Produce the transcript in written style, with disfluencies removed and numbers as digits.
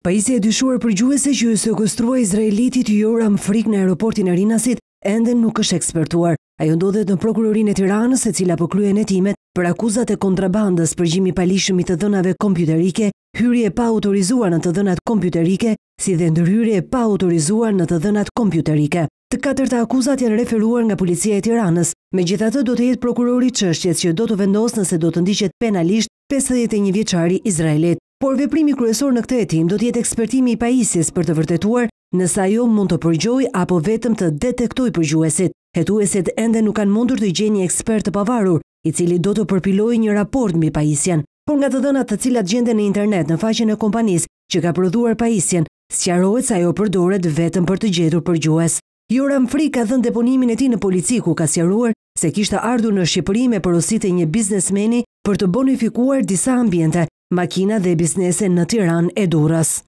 Pajisja e dyshuar përgjuese që u sekustrua izraelitit Yoram Frik në aeroportin e Rinasit ende nuk është ekspertuar. Ajo ndodhet në prokurorinë e Tiranës, e cila po kryen hetimet për akuzat e kontrabandës, përgjimi i palishëm i të dhënave kompjuterike, hyrje pa autorizuar në të dhënat kompjuterike, si dhe ndërhyrje pa autorizuar në të dhënat kompjuterike. Të katërta akuzat janë referuar nga policia e Tiranës. Megjithatë, do të jetë prokurori i çështjes që do të vendosë nëse do të ndiqet penalisht 51 vjeçari izraelit. Por veprimi kryesor në këtë hetim do të jetë ekspertimi i pajisjes për të vërtetuar nëse ajo mund të përgjojë apo vetëm të detektojë përgjuesit. Hetuesit ende nuk kanë mundur të gjejnë një ekspert të pavarur, i cili do të përpilojë një raport mbi pajisjen. Por nga të dhënat të cilat gjenden në internet në faqen e kompanisë që ka prodhuar pajisjen, sqarohet se ajo përdoret vetëm për të gjetur përgjues. Yoram Frik ka dhënë deponimin e tij në polici, ku ka sqaruar se kishte ardhur në Shqipëri me porositë e një biznesmeni për të bonifikuar disa ambiente, makina dhe biznese në Tiranë e Durrës.